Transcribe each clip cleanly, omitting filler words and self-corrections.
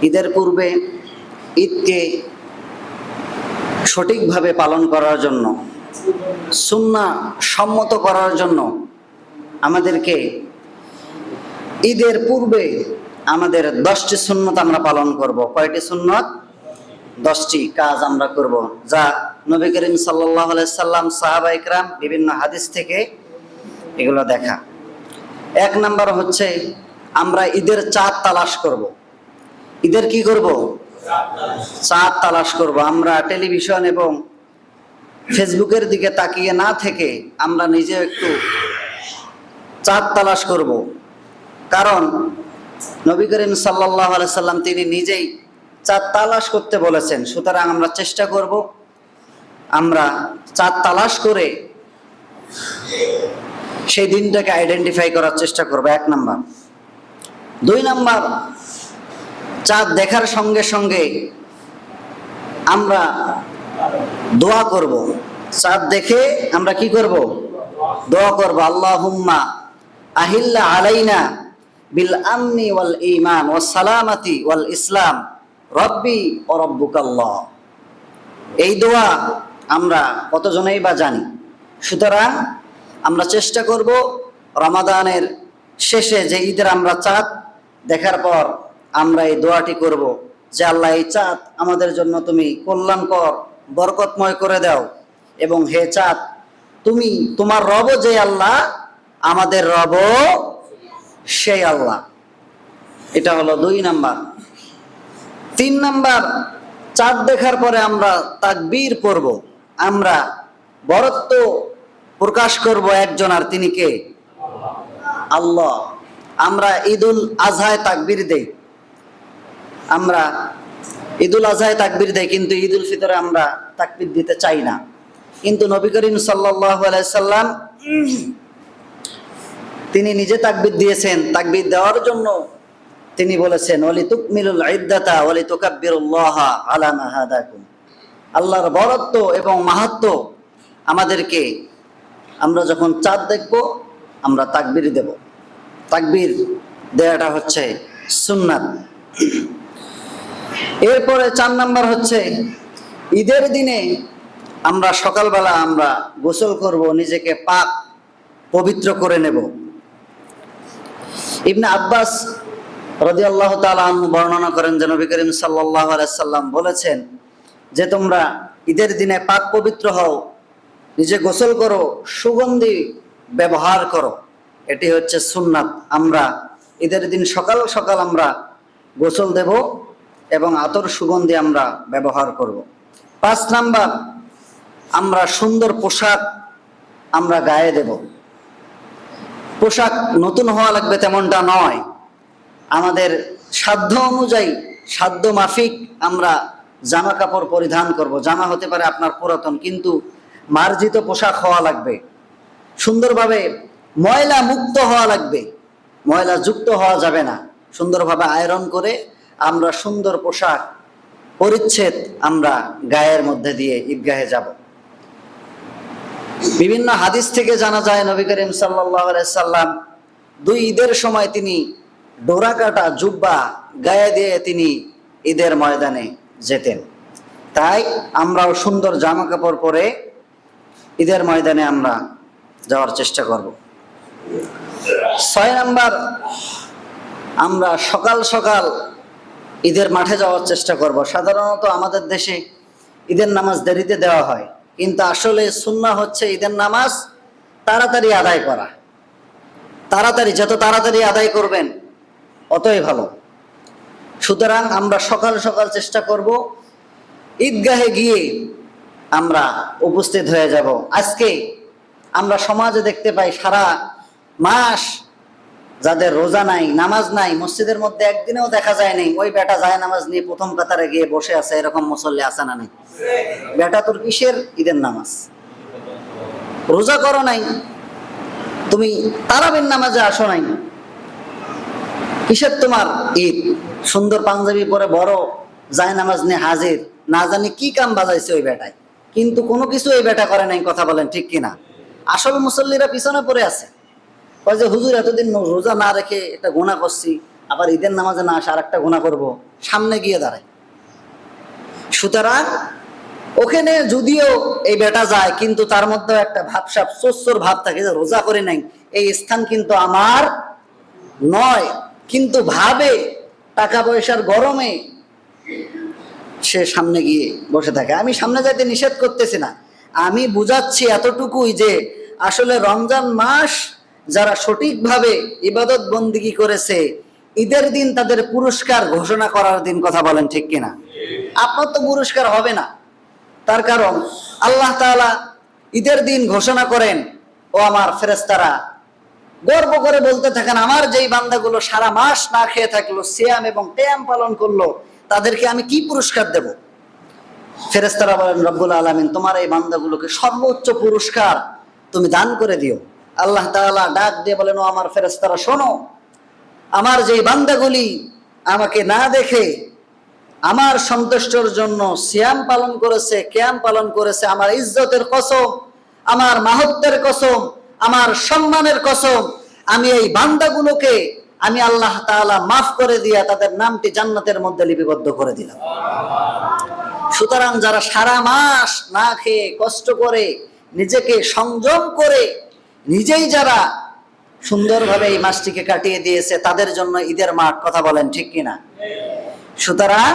ঈদের পূর্বে ঈদকে সঠিকভাবে পালন করার জন্য, সুন্নাহ সম্মত করার জন্য আমাদেরকে ঈদের পূর্বে আমাদের 10টি সুন্নত আমরা পালন করব। কয়টি সুন্নত? 10টি কাজ আমরা করব, যা নবী করিম সাল্লাল্লাহু আলাইহি সাল্লাম, সাহাবা ইকরাম বিভিন্ন হাদিস থেকে এগুলো দেখা। 1 নাম্বার হচ্ছে আমরা ঈদের চাঁদ তালাশ করব। ঈদের কি করব? চাঁদ তালাশ করব। আমরা টেলিভিশন এবং ফেসবুকের দিকে তাকিয়ে না থেকে আমরা নিজে একটু চাঁদ তালাশ করব। কারণ নবী করিম সাল্লাল্লাহু আলাইহি সাল্লাম তিনি নিজেই চাঁদ তালাশ করতে বলেছেন। সুতরাং আমরা চেষ্টা করব আমরা চাঁদ তালাশ করে সেই দিনটাকে আইডেন্টিফাই করার চেষ্টা করব, 1 নাম্বার। 2 নাম্বার, চাঁদ দেখার সঙ্গে সঙ্গে আমরা দোয়া করব। চাঁদ দেখে আমরা কি করব? দোয়া করব, আল্লাহুম্মা আহিল্লা আলাইনা বিল আমনি ওয়াল ঈমান ওয়াস সালামাতি ওয়াল ইসলাম রব্বি ওয়া রব্বুকাল্লাহ। এই দোয়া আমরা কতজনেই বা জানি। সুতরাং আমরা চেষ্টা করব রমাদানের শেষে যে ঈদের আমরা চাঁদ দেখার পর আমরা এই দোয়াটি করব যে আল্লাহ, এই চাঁদ আমাদের জন্য তুমি কল্যাণকর, বরকতময় করে দাও, এবং হে চাঁদ তুমি, তোমার রব যে আল্লাহ, আমাদের রব সেই আল্লাহ। এটা হলো 2 নাম্বার। 3 নাম্বার, চাঁদ দেখার পরে আমরা তাকবীর পড়ব। আমরা বরত্ব প্রকাশ করব একজন, আর তিনি কে? আল্লাহ। আমরা ঈদুল আজহায় তাকবীর দেই, আমরা ঈদুল আজহায় তাকবীর দেই, কিন্তু ঈদুল ফিতরে আমরা তাকবীর দিতে চাই না। কিন্তু নবী করিম সাল্লাল্লাহু আলাইহি সাল্লাম তিনি নিজে তাকবীর দিয়েছেন। তাকবীর দেওয়ার জন্য তিনি বলেছেন, ওয়ালিতুকমিলুল ইদ্দাতা ওয়ালিতুকাব্বিরুল্লাহা আলা মা হাদাকুম। আল্লাহর বরত্ব এবং মাহাত্ম্য আমাদেরকে, আমরা যখন চাঁদ দেখব আমরা তাকবীর দেব। তাকবীর দেওয়াটা হচ্ছে সুন্নাত। এরপরে 4 নাম্বার হচ্ছে ঈদের দিনে আমরা সকালবেলা আমরা গোসল করব, নিজেকে পাক পবিত্র করে নেব। ইবনে আব্বাস রাদিয়াল্লাহু তাআলা আনহু বর্ণনা করেন যে নবী করিম সাল্লাল্লাহু আলাইহি সাল্লাম বলেছেন যে তোমরা ঈদের দিনে পাক পবিত্র হও, নিজে গোসল করো, সুগন্ধি ব্যবহার করো। এটি হচ্ছে সুন্নাত। আমরা ঈদের দিন সকাল সকাল আমরা গোসল দেব এবং আতর সুগন্ধি আমরা ব্যবহার করব। 5 নাম্বার, আমরা সুন্দর পোশাক আমরা গায়ে দেব। পোশাক নতুন হওয়া লাগবে তেমনটা নয়, আমাদের সাধ্য অনুযায়ী, সাধ্য মাফিক আমরা জামা কাপড় পরিধান করব। জামা হতে পারে আপনার পুরাতন, কিন্তু মার্জিত পোশাক হওয়া লাগবে। সুন্দরভাবে ময়লা মুক্ত হওয়া লাগবে, ময়লা যুক্ত হওয়া যাবে না। সুন্দরভাবে আয়রন করে আমরা সুন্দর পোশাক পরিচ্ছেদ আমরা গায়ের মধ্যে দিয়ে ঈদগাহে যাব। বিভিন্ন হাদিস থেকে জানা যায় নবী করিম সাল্লাল্লাহু আলাইহি সাল্লাম 2 ঈদের সময় তিনি ডোরা কাটা জুব্বা গায়ে দিয়ে তিনি ঈদের ময়দানে যেতেন। তাই আমরাও সুন্দর জামা কাপড় পরে ঈদের ময়দানে আমরা যাওয়ার চেষ্টা করব। 6 নাম্বার, আমরা সকাল সকাল ঈদের মাঠে যাওয়ার চেষ্টা করব। সাধারণত আমাদের দেশে ঈদের নামাজ দেরিতে দেওয়া হয়, কিন্তু আসলে সুন্নাহ হচ্ছে ঈদের নামাজ তাড়াতাড়ি আদায় করা। তাড়াতাড়ি, যত তাড়াতাড়ি আদায় করবেন অতই ভালো। সুতরাং আমরা সকাল সকাল চেষ্টা করব ঈদগাহে গিয়ে আমরা উপস্থিত হয়ে যাব। আজকে আমরা সমাজে দেখতে পাই সারা মাস যাদের রোজা নাই, নামাজ নাই, মসজিদের মধ্যে একদিনেও দেখা যায় নাই, ওই বেটা যায় নামাজ নিয়ে প্রথম কাতারে গিয়ে বসে আছে। এরকম মুসল্লি আছে না নেই? বেটা তোর কিসের ঈদের নামাজ? রোজা করো নাই, তুমি তারাবির নামাজে আসো নাই, কিসের তোমার ঈদ? সুন্দর পাঞ্জাবি পরে বড় যায় নামাজ নিয়ে হাজির, না জানি কি কাম বাজাইছে ওই বেটায়, কিন্তু কোনো কিছু এই বেটা করে নাই। কথা বলেন ঠিক কিনা? আসল মুসল্লিরা পিছনে পড়ে আছে, কয় যে হুজুর এতদিন রোজা না রেখে এটা গুনাহ করছি, আবার ঈদের নামাজে না আসে আরেকটা গুনাহ করব, সামনে গিয়ে দাঁড়ায়। সুতরাং ওখানে যদিও এই বেটা যায়, কিন্তু তার মধ্যেও একটা ভাবসাব চোর ভাব থাকে যে রোজা করে নাই, এই স্থান কিন্তু আমার নয়, কিন্তু ভাবে টাকা পয়সার গরমে সে সামনে গিয়ে বসে থাকে। আমি সামনে যাইতে নিষেধ করতেছি না, আমি বুঝাচ্ছি এতটুকুই যে আসলে রমজান মাস যারা সঠিকভাবে ইবাদত বন্দিগি করেছে, ঈদের দিন তাদের পুরস্কার ঘোষণা করার দিন, কথা বলেন ঠিক কিনা? আপনার তো পুরস্কার হবে না, তার কারণ আল্লাহ তাআলা ঈদের দিন ঘোষণা করেন, ও আমার ফেরেশতারা গর্ব করে বলতে থাকেন, আমার যেই বান্দাগুলো সারা মাস না খেয়ে থাকলো, সিয়াম এবং কিয়াম পালন করলো, তাদেরকে আমি কি পুরস্কার দেব? ফেরেশতারা বলেন, রব্বুল আলামিন তোমার এই বান্দাগুলোকে সর্বোচ্চ পুরস্কার তুমি দান করে দিও। আল্লাহ তাআলা ডাক দিয়ে বলেন, ও আমার ফেরেশতারা শোনো, আমার যেই বান্দাগুলি আমাকে না দেখে আমার সন্তুষ্টর জন্য সিয়াম পালন করেছে, কিয়াম পালন করেছে, আমার ইজ্জতের কসম, আমার মাহাত্ম্যের কসম, আমার সম্মানের কসম, আমি এই বান্দাগুলোকে আমি আল্লাহ তাআলা মাফ করে দিয়া তাদের নামটি জান্নাতের মধ্যে লিপিবদ্ধ করে দিলাম। সুতরাং যারা সারা মাস না খেয়ে কষ্ট করে নিজেকে সংযম করে নিজেই যারা সুন্দরভাবে এই মাসটিকে কাটিয়ে দিয়েছে, তাদের জন্য ঈদের মাঠ, কথা বলেন ঠিক কিনা? সুতরাং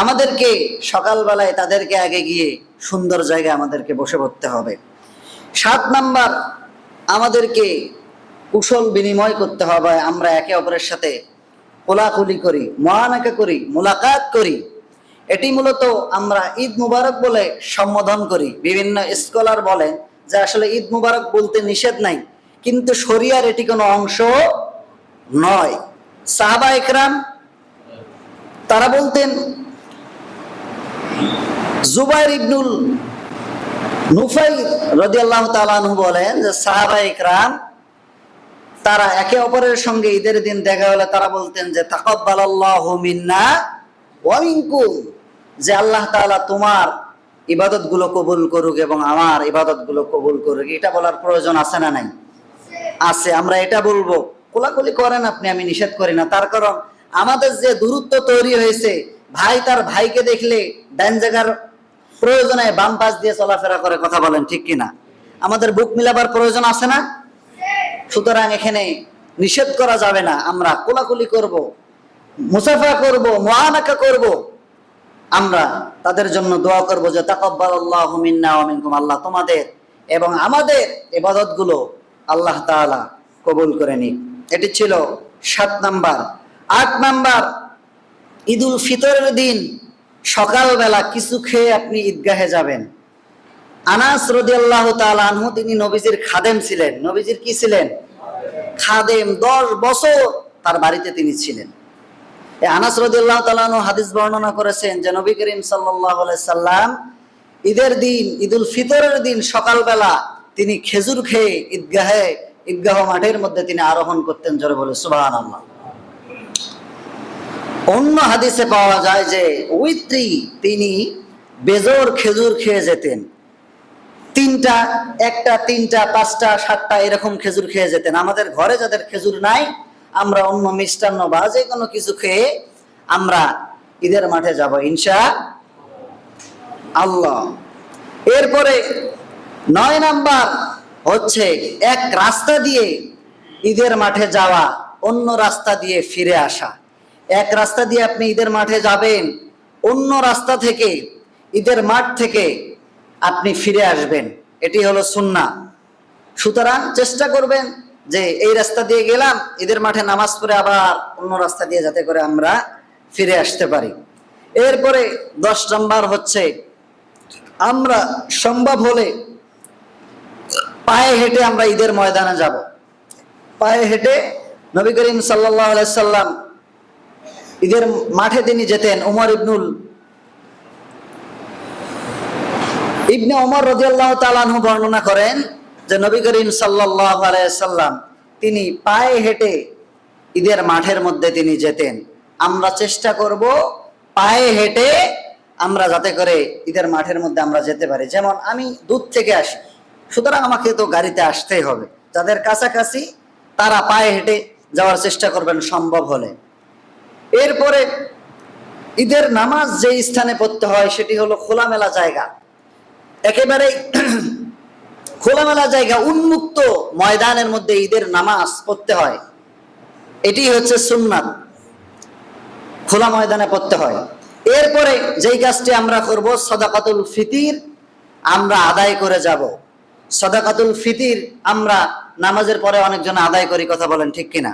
আমাদেরকে সকালবেলায় তাদেরকে আগে গিয়ে সুন্দর জায়গায় আমাদেরকে বসে পড়তে হবে। 7 নাম্বার, আমাদেরকে কুশল বিনিময় করতে হবে। আমরা একে অপরের সাথে কোলাকুলি করি, মুআনাকা করি, মুলাকাত করি। এটি মূলত আমরা ঈদ মুবারক বলে সম্বোধন করি। বিভিন্ন স্কলার বলেন যে আসলে ঈদ মুবারক বলতে নিষেধ নাই, কিন্তু শরিয়ার এটি কোনো অংশ নয়। সাহাবা ইকরাম তারা বলতেন, জুবাইর ইবনুল নুফাইল রাদিয়াল্লাহু তাআলা আনহু বলেন যে সাহাবা ইকরাম তারা একে অপরের সঙ্গে ঈদের দিন দেখা হলে তারা বলতেন যে তাকাব্বালাল্লাহু মিন্না ওয়া মিনকুম, যে আল্লাহ তাআলা তোমার ইবাদতগুলো কবুল করুক এবং আমার ইবাদতগুলো কবুল করুক। এটা বলার প্রয়োজন আছে না নাই? আছে। আমরা এটা বলবো, কোলাকুলি করেন আপনি, আমি নিষেধ করি না। তার কারণ আমাদের যে দূরত্ব তৈরি হয়েছে, ভাই তার ভাইকে দেখলে ডান জায়গার প্রয়োজনে বাম পাশ দিয়ে চলাফেরা করে, কথা বলেন ঠিক কিনা? আমাদের বুক মিলাবার প্রয়োজন আছে না? সুতরাং এখানে নিষেধ করা যাবে না। আমরা কোলাকুলি করব, মুসাফা করব, মুআনাকা করব, আমরা তাদের জন্য দোয়া করব যে তাকাব্বালাল্লাহু মিন্না ওয়া মিনকুম, আল্লাহ তোমাদের এবং আমাদের ইবাদতগুলো আল্লাহ তাআলা কবুল করে নিক। এটি ছিল 7 নাম্বার। 8 নাম্বার, ঈদুল ফিতরের দিন সকালবেলা কিছু খেয়ে আপনি ঈদগাহে যাবেন। আনাস রাদিয়াল্লাহু তাআলা আনহু, তিনি নবীজির খাদেম ছিলেন। নবীজির কি ছিলেন? খাদেম। 10 বছর তার বাড়িতে তিনি ছিলেন। আনাস রাদিয়াল্লাহু তাআলা আনহু হাদিস বর্ণনা করেছেন যে নবী করিম সাল্লাল্লাহু আলাইহি সাল্লাম ঈদের দিন, ঈদুল ফিতরের দিন সকালবেলা তিনি খেজুর খেয়ে ঈদগাহ মাঠের মধ্যে তিনি আরোহণ করতেন। জোরে বলে সুবহানাল্লাহ। অন্য হাদিসে পাওয়া যায় যে উইত্রি, তিনি বেজোর খেজুর খেয়ে যেতেন। 3টা, 1টা, 3টা, 5টা, 7টা এরকম খেজুর খেয়ে যেতেন। আমাদের ঘরে যাদের খেজুর নাই, আমরা অন্য মিষ্টান্ন বা যে কোনো কিছু খেয়ে আমরা ঈদের মাঠে যাব ইনশাআল্লাহ। এরপরে 9 নাম্বার হচ্ছে এক রাস্তা দিয়ে ঈদের মাঠে যাওয়া, অন্য রাস্তা দিয়ে ফিরে আসা। এক রাস্তা দিয়ে আপনি ঈদের মাঠে যাবেন, অন্য রাস্তা থেকে, ঈদের মাঠ থেকে আপনি ফিরে আসবেন। এটি হলো সুন্নাহ। সুতরাং চেষ্টা করবেন যে এই রাস্তা দিয়ে গেলাম, ঈদের মাঠে নামাজ পড়ে আবার অন্য রাস্তা দিয়ে যাতে করে আমরা ফিরে আসতে পারি। এরপরে 10 নাম্বার হচ্ছে আমরা সম্ভব হলে পায়ে হেঁটে আমরা ঈদের ময়দানে যাব। পায়ে হেঁটে নবী করিম সাল্লাল্লাহু আলাইহি সাল্লাম ঈদের মাঠে তিনি যেতেন। ইবনে ওমর রাদিয়াল্লাহু তাআলা আনহু বর্ণনা করেন যে নবী করিম সাল্লাল্লাহু আলাইহি সাল্লাম তিনি পায়ে হেঁটে ঈদের মাঠের মধ্যে তিনি যেতেন। আমরা চেষ্টা করব পায়ে হেঁটে আমরা যাতে করে ঈদের মাঠের মধ্যে আমরা যেতে পারি। যেমন আমি দূর থেকে আসি, সুতরাং আমাকে তো গাড়িতে আসতেই হবে। যাদের কাছাকাছি তারা পায়ে হেঁটে যাওয়ার চেষ্টা করবেন সম্ভব হলে। এরপরে ঈদের নামাজ যে স্থানে পড়তে হয় সেটি হলো খোলামেলা জায়গা, একেবারেই খোলামেলা জায়গা, উন্মুক্ত ময়দানের মধ্যে ঈদের নামাজ পড়তে হয়। এটি হচ্ছে সুন্নাত, খোলা ময়দানে পড়তে হয়। এরপরে যেই কাজটি আমরা করব, সাদাকাতুল ফিতির আমরা আদায় করে যাব। সাদাকাতুল ফিতির আমরা নামাজের পরে অনেকজন আদায় করি, কথা বলেন ঠিক কিনা?